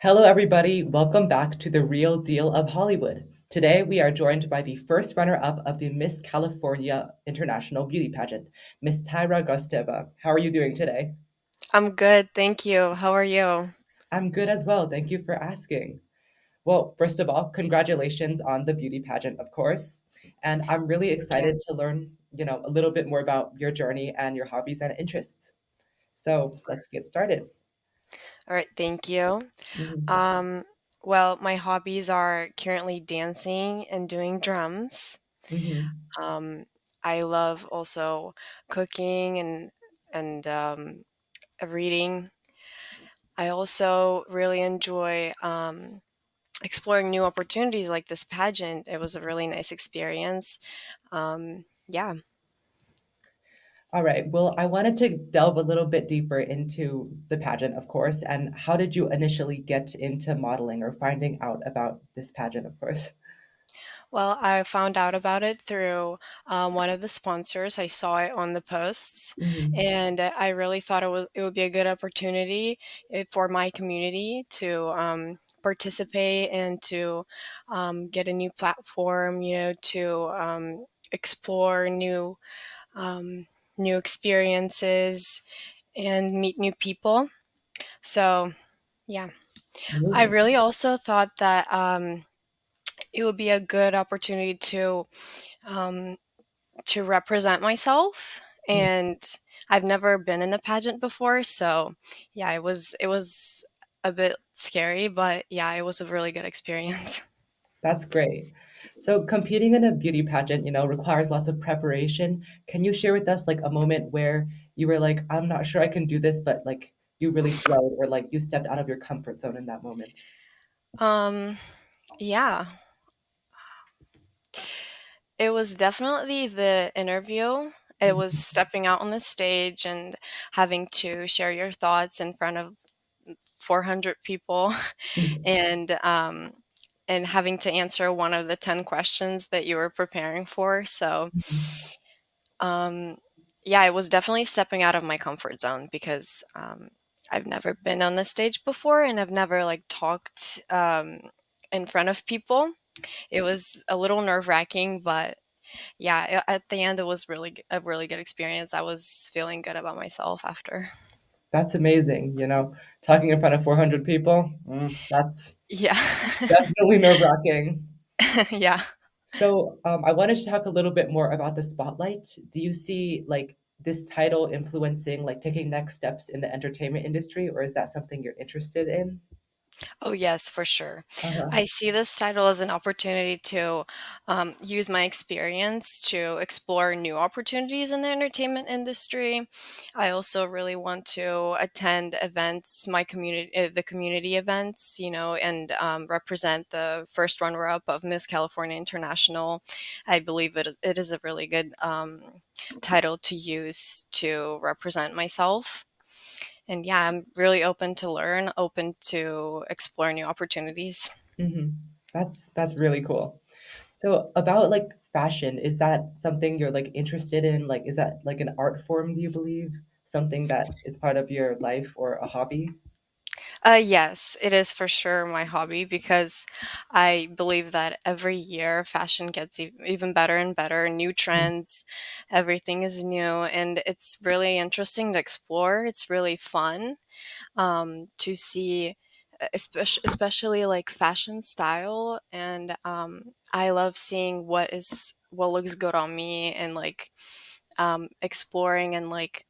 Hello, everybody. Welcome back to the Real Deal of Hollywood. Today, we are joined by the first runner up of the Miss California International Beauty Pageant, Miss Taira Gosteva. How are you doing today? I'm good, thank you. How are you? I'm good as well. Thank you for asking. Well, first of all, congratulations on the beauty pageant, of course. And I'm really Thank you. excited to learn, a little bit more about your journey and your hobbies and interests. So let's get started. All right, thank you. Mhm, Um, well, my hobbies are currently dancing and doing drums. mhm. Um, I love also cooking and reading. I also really enjoy exploring new opportunities like this pageant. It was a really nice experience. Yeah. All right. Well, I wanted to delve a little bit deeper into the pageant, of course. And how did you initially get into modeling or finding out about this pageant, of course? Well, I found out about it through one of the sponsors. I saw it on the posts, Mhm. and I really thought it would be a good opportunity for my community to participate and to get a new platform. To explore um, new experiences and meet new people. So, yeah, I Amazing. really also thought that it would be a good opportunity um, to represent myself, Mm, and I've never been in a pageant before, so yeah, it was a bit scary, but yeah, it was a really good experience. that's great. So competing in a beauty pageant, requires lots of preparation. Can you share with us like a moment where you were like, I'm not sure I can do this, but like you really thrilled or like you stepped out of your comfort zone in that moment? Um, yeah, it was definitely the interview. It was Mhm. stepping out on the stage and having to share your thoughts in front of 400 people and having to answer one of the 10 questions that you were preparing for. So, Mhm. um, yeah, it was definitely stepping out of my comfort zone because I've never been on the stage before and I've never like talked in front of people. It was a little nerve wracking, but yeah, at the end, it was a really good experience. I was feeling good about myself after. That's amazing, talking in front of 400 people. That's Yeah. definitely nerve-wracking. Yeah. So, I wanted to talk a little bit more about the spotlight. Do you see, like, this title influencing, like, taking next steps in the entertainment industry, or is that something you're interested in? Oh, yes, for sure. Uh-huh. I see this title as an opportunity to use my experience to explore new opportunities in the entertainment industry. I also really want to attend events, the community events, and represent the first runner-up of Miss California International. I believe it is a really good title to use to represent myself. And yeah, I'm really open to learn, open to explore new opportunities. Mhm. That's really cool. So, about, like, fashion, is that something you're, like, interested in? Like, is that, like, an art form, do you believe? Something that is part of your life or a hobby? Yes, it is for sure my hobby because I believe that every year fashion gets even better and better, new Mm, trends, everything is new, and it's really interesting to explore. It's really fun to see, especially like fashion style, and I love seeing what looks good on me and like exploring and like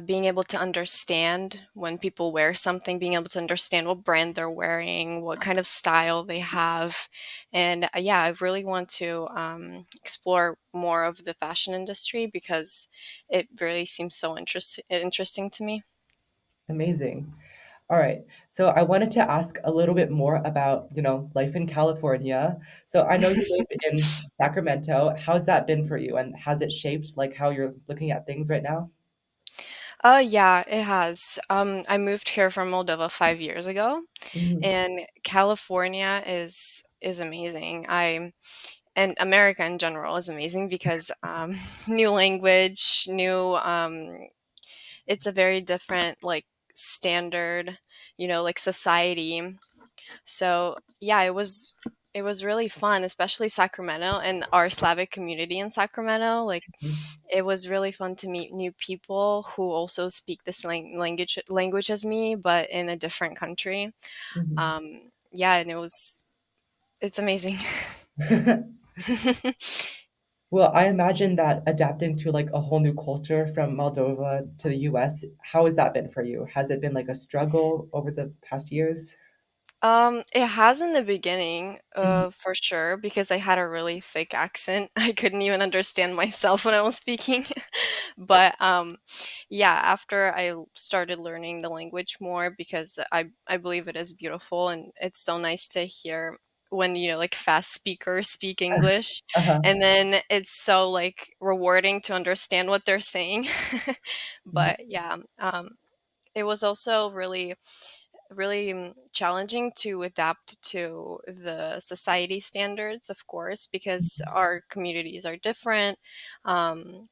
being able to understand when people wear something, being able to understand what brand they're wearing, what kind of style they have. And yeah, I really want to explore more of the fashion industry because it really seems so interesting to me. amazing. Alright, so I wanted to ask a little bit more about, life in California. So I know you live in Sacramento. How's that been for you, and has it shaped, like, how you're looking at things right now? Yeah, it has. I moved here from Moldova 5 years ago, Mhm, and California is amazing. And America in general is amazing because new language, new it's a very different like standard. like society. So yeah, it was really fun, especially Sacramento and our Slavic community in Sacramento. Like Mhm. it was really fun to meet new people who also speak this language as me, but in a different country. Mhm. Yeah, and it's amazing. Well, I imagine that adapting to like a whole new culture from Moldova to the US, how has that been for you? Has it been like a struggle over the past years? It has in the beginning, Mhm. for sure, because I had a really thick accent. I couldn't even understand myself when I was speaking. But yeah, after I started learning the language more, because I believe it is beautiful and it's so nice to hear when like fast speakers speak English, Uh-huh. and then it's so like rewarding to understand what they're saying. Mhm. But yeah, it was also really challenging to adapt to the society standards, of course, because our communities are different. Um,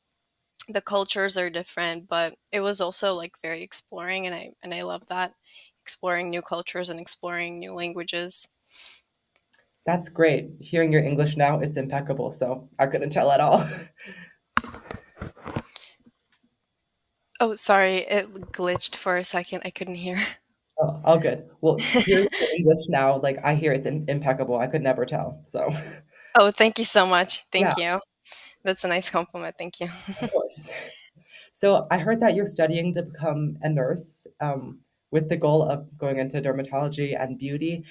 the cultures are different, but it was also like very exploring, and I love that, exploring new cultures and exploring new languages. That's great. Hearing your English now, it's impeccable, so I couldn't tell at all. Oh, sorry, it glitched for a second. I couldn't hear. Oh, all good. Well, hearing your English now, like I hear it's impeccable. I could never tell. So, Oh, thank you so much. yeah, Thank you. That's a nice compliment. Thank you. of course. So, I heard that you're studying to become a nurse, with the goal of going into dermatology and beauty.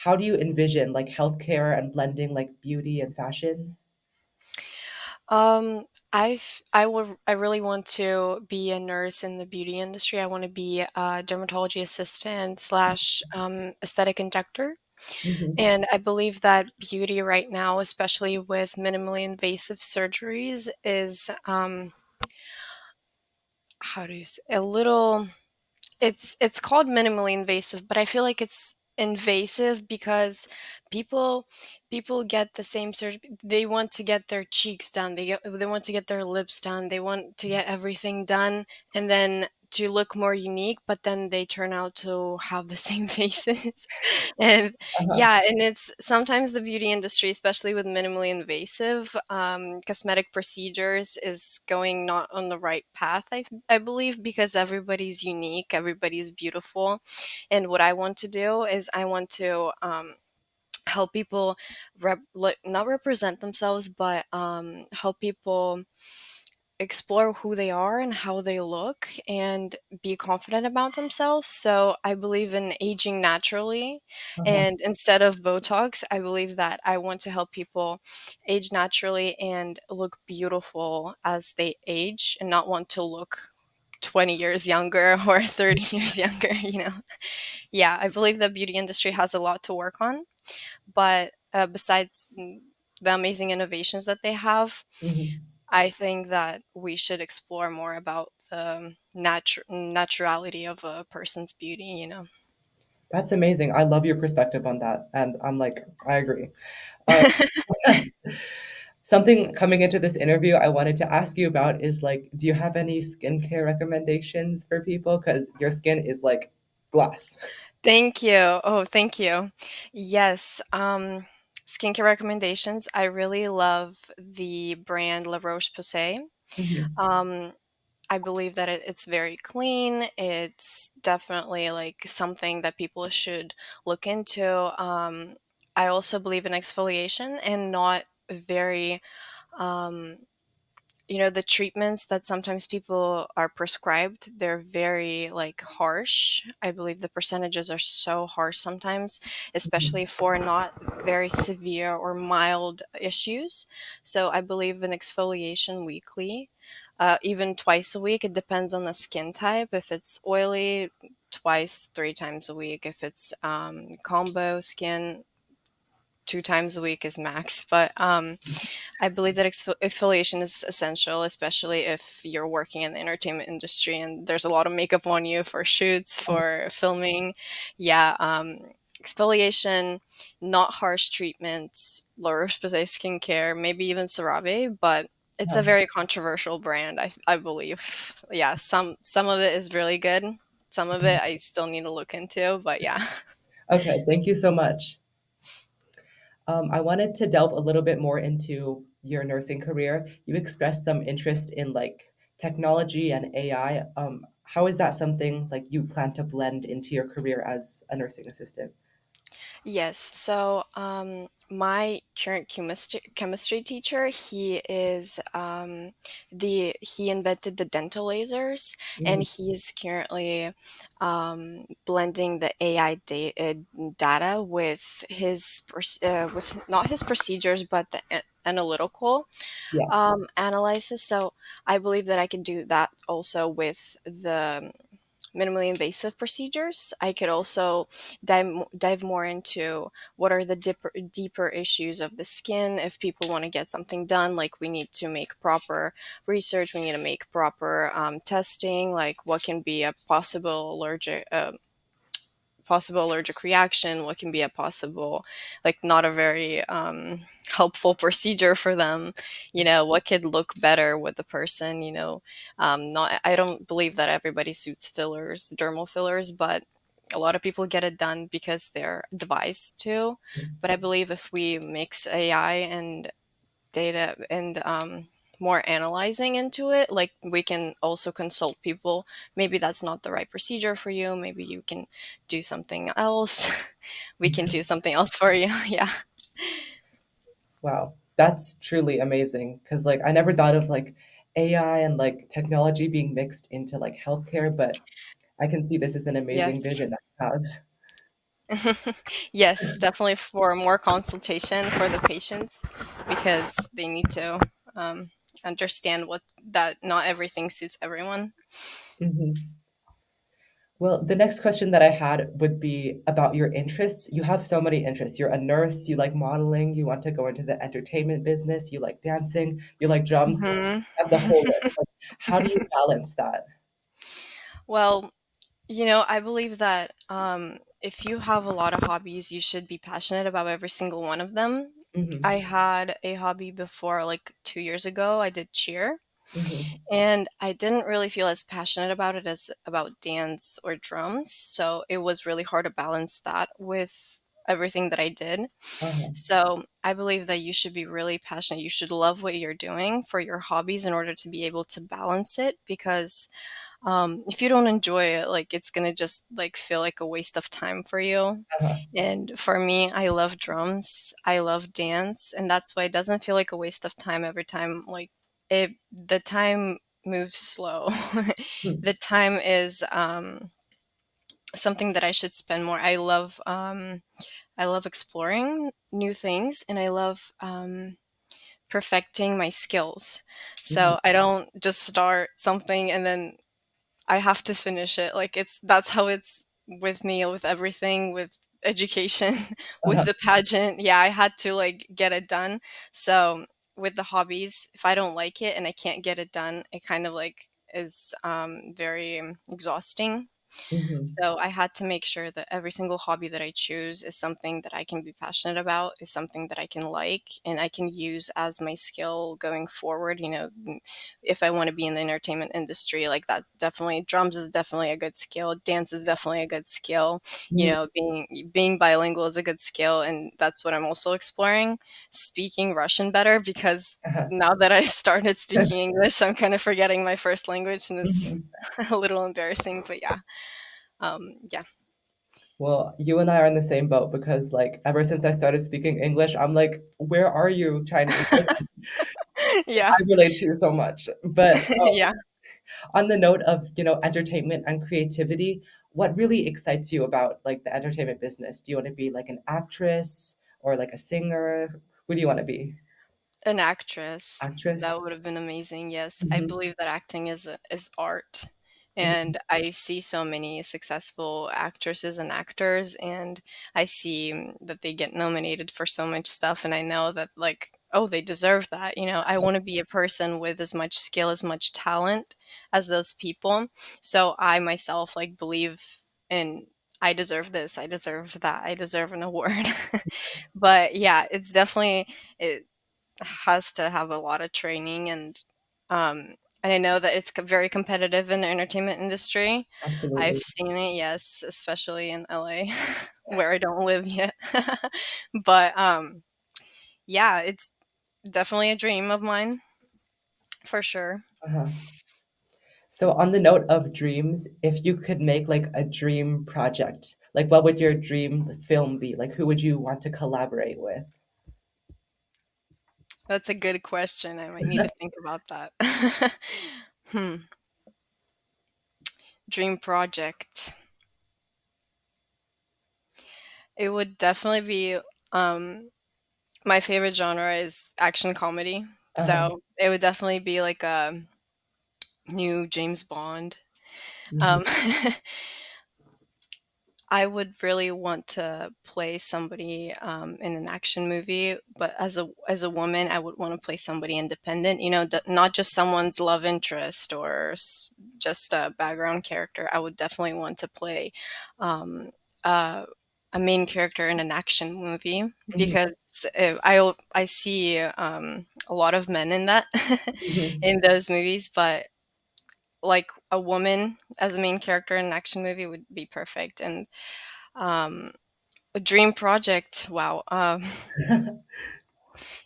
How do you envision like healthcare and blending like beauty and fashion? I really want to be a nurse in the beauty industry. I want to be a dermatology assistant slash aesthetic injector. Mhm. And I believe that beauty right now, especially with minimally invasive surgeries, is how do you say, a little. It's called minimally invasive, but I feel like it's invasive because people people get the same surgery. They want to get their cheeks done. They want to get their lips done. They want to get everything done and then to look more unique, but then they turn out to have the same faces. And Uh-huh. yeah, and it's sometimes the beauty industry, especially with minimally invasive cosmetic procedures, is going not on the right path, I believe, because everybody's unique, everybody's beautiful. And what I want to do is I want to help people not represent themselves, but help people explore who they are and how they look and be confident about themselves. So I believe in aging naturally. Uh-huh. And instead of Botox, I believe that I want to help people age naturally and look beautiful as they age and not want to look 20 years younger or 30 years younger, Yeah, I believe the beauty industry has a lot to work on. But besides the amazing innovations that they have, Mhm. I think that we should explore more about the naturality of a person's beauty. That's amazing. I love your perspective on that, and I'm like, I agree. Uh, Something coming into this interview I wanted to ask you about is like, do you have any skincare recommendations for people? Because your skin is like glass. Thank you. Oh, thank you. Yes. Skincare recommendations. I really love the brand La Roche-Posay. Mhm. Um, I believe that it's very clean. It's definitely like something that people should look into. I also believe in exfoliation and not very um, the treatments that sometimes people are prescribed, they're very like harsh. I believe the percentages are so harsh sometimes, especially Mhm. for not very severe or mild issues. So I believe in exfoliation weekly, even twice a week. It depends on the skin type. If it's oily, twice, 3 times a week. If it's combo skin, 2 times a week is max. But I believe that exfoliation is essential, especially if you're working in the entertainment industry and there's a lot of makeup on you for shoots, for filming. Yeah, exfoliation, not harsh treatments, La Roche-Posay skincare, maybe even CeraVe, but it's a Uh-huh. very controversial brand, I believe. Yeah, some of it is really good, Some of it I still need to look into, but yeah. Okay, thank you so much. I wanted to delve a little bit more into your nursing career. You expressed some interest in like technology and AI. How is that something like you plan to blend into your career as a nursing assistant? Yes. So, my current chemistry teacher, he invented the dental lasers, and Mhm. he is currently blending the AI data with with not his procedures, but the analytical Yeah. analysis. So, I believe that I can do that also with the minimally invasive procedures. I could also dive more into what are the deeper issues of the skin. If people want to get something done, like we need to make proper research, we need to make proper testing, like what can be a possible allergic reaction, what can be a possible, like not a very helpful procedure for them, what could look better with the person, not I don't believe that everybody suits fillers, dermal fillers, but a lot of people get it done because they're advised to. But I believe if we mix AI and data and more analyzing into it, like we can also consult people. Maybe that's not the right procedure for you. Maybe you can do something else. We can do something else for you. Yeah. Wow, that's truly amazing. Because like I never thought of like AI and like technology being mixed into like healthcare, but I can see this is an amazing Yes. vision that you have. Yes, definitely for more consultation for the patients because they need to um, understand what that not everything suits everyone. Mhm. Well, the next question that I had would be about your interests. You have so many interests. You're a nurse, you like modeling, you want to go into the entertainment business, you like dancing, you like drums. Hmm. That's a whole list. Like, how do you balance that? Well, I believe that if you have a lot of hobbies, you should be passionate about every single one of them. I Mhm, had a hobby before, like 2 years ago. I did cheer, mhm, and I didn't really feel as passionate about it as about dance or drums. So it was really hard to balance that with everything that I did. uh-huh, So I believe that you should be really passionate. You should love what you're doing for your hobbies in order to be able to balance it because if you don't enjoy it, like it's gonna just like feel like a waste of time for you. uh-huh, And for me, I love drums, I love dance, and that's why it doesn't feel like a waste of time every time. Like the time moves slow. hmm, The time is something that I should spend more. I love exploring new things, and I love perfecting my skills. mhm, So I don't just start something and then I have to finish it. Like that's how it's with me with everything with education, with uh-huh, the pageant. Yeah, I had to like get it done. So with the hobbies, if I don't like it and I can't get it done, it kind of like is very exhausting. mhm, So I had to make sure that every single hobby that I choose is something that I can be passionate about, is something that I can like, and I can use as my skill going forward. If I want to be in the entertainment industry, like that's definitely drums is definitely a good skill, dance is definitely a good skill. mhm, Being bilingual is a good skill, and that's what I'm also exploring. Speaking Russian better because uh-huh, now that I started speaking English, I'm kind of forgetting my first language, and it's mhm. a little embarrassing. But yeah. Yeah. Well, you and I are in the same boat because like ever since I started speaking English, I'm like, where are you, Chinese? Like, Yeah. I relate to you so much. But Yeah. on the note of, entertainment and creativity, what really excites you about like the entertainment business? Do you want to be like an actress or like a singer? Who do you want to be? An actress. That Actress? would have been amazing. Yes, I Mhm, believe that acting is art. mhm, And I see so many successful actresses and actors, and I see that they get nominated for so much stuff. And I know that, like, oh, they deserve that. I want to be a person with as much skill, as much talent as those people. So I myself, like, believe in I deserve this, I deserve that, I deserve an award. But yeah, it has to have a lot of training and And I know that it's very competitive in the entertainment industry. I've Absolutely. seen it, yes, especially in LA, where I don't live yet. But yeah, it's definitely a dream of mine for sure. Uh-huh. So on the note of dreams, if you could make like a dream project, like what would your dream film be? Like who would you want to collaborate with? That's a good question. I might need to think about that. Hmm. Dream project. It would definitely be um my favorite genre is action comedy. Uh-huh. So it would definitely be like a new James Bond. Mhm. Um I would really want to play somebody in an action movie, but as a woman, I would want to play somebody independent. You know, not just someone's love interest or just a background character. I would definitely want to play um, uh, a main character in an action movie Mhm. because I see a lot of men in that Mhm. in those movies, but like a woman as a main character in an action movie would be perfect. And um, a dream project. Wow.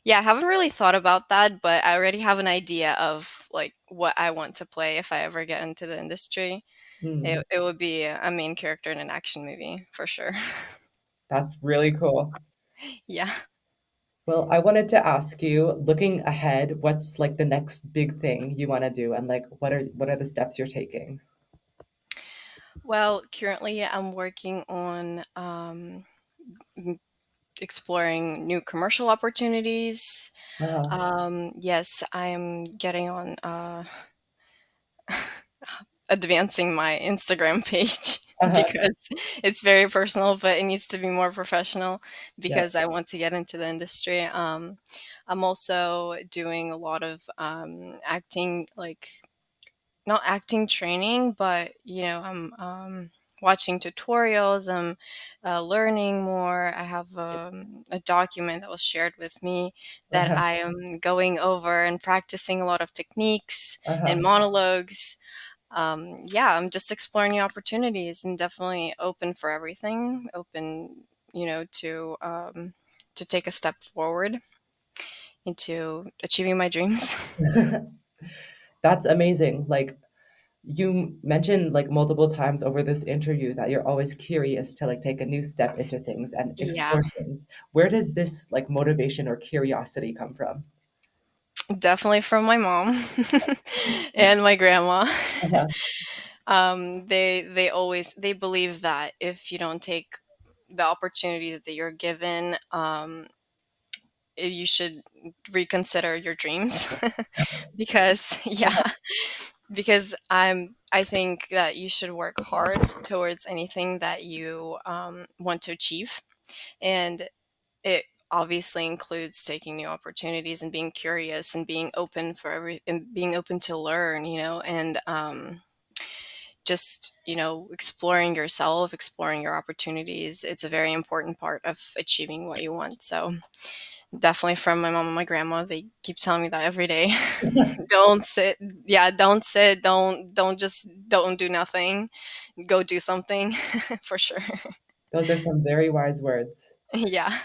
Yeah, I haven't really thought about that, but I already have an idea of like what I want to play if I ever get into the industry. Mm. It would be a main character in an action movie for sure. That's really cool. Yeah. Well, I wanted to ask you, looking ahead, what's like the next big thing you want to do and like what are the steps you're taking? Well, currently I'm working on m- exploring new commercial opportunities. Uh-huh. Yes, I'm getting on advancing my Instagram page Uh-huh. because it's very personal, but it needs to be more professional Yeah. because I want to get into the industry. I'm also doing a lot of acting, like not acting training, but I'm watching tutorials. I'm learning more. I have a document that was shared with me that Uh-huh. I am going over and practicing a lot of techniques and Uh-huh. monologues. Yeah, I'm just exploring new opportunities and definitely open for everything. Open, to take a step forward into achieving my dreams. That's amazing. Like you mentioned like multiple times over this interview that you're always curious to like take a new step into things and Yeah, explore things. Where does this like motivation or curiosity come from? definitely from my mom and my grandma. Uh-huh. They always they believe that if you don't take the opportunities that you're given, you should reconsider your dreams because yeah, because I think that you should work hard towards anything that you want to achieve, and it obviously includes taking new opportunities and being curious and being open for every and being open to learn, and just exploring yourself, exploring your opportunities. It's a very important part of achieving what you want. So definitely from my mom and my grandma, they keep telling me that every day. Don't sit, yeah, don't sit, don't just don't do nothing, go do something. For sure. Those are some very wise words. Yeah.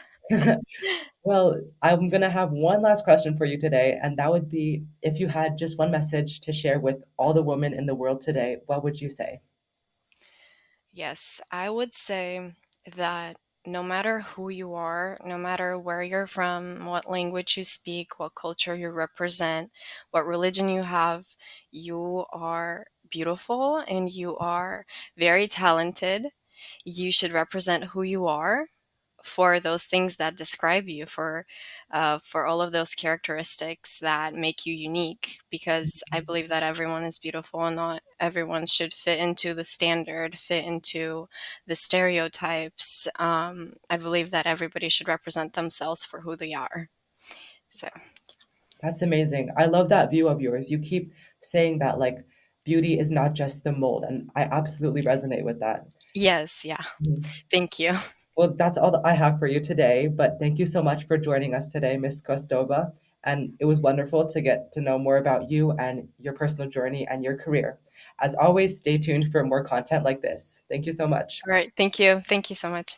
Well, I'm gonna have one last question for you today, and that would be if you had just one message to share with all the women in the world today, what would you say? Yes, I would say that no matter who you are, no matter where you're from, what language you speak, what culture you represent, what religion you have, you are beautiful and you are very talented. You should represent who you are for those things that describe you, for all of those characteristics that make you unique, because I believe that everyone is beautiful and not everyone should fit into the standard, fit into the stereotypes. I believe that everybody should represent themselves for who they are. So That's amazing. I love that view of yours. You keep saying that like beauty is not just the mold, and I absolutely resonate with that. yes, yeah, Mhm. thank you. Well, that's all that I have for you today, but thank you so much for joining us today, Miss Kostova. And it was wonderful to get to know more about you and your personal journey and your career. As always, stay tuned for more content like this. Thank you so much. All right. Thank you. Thank you so much.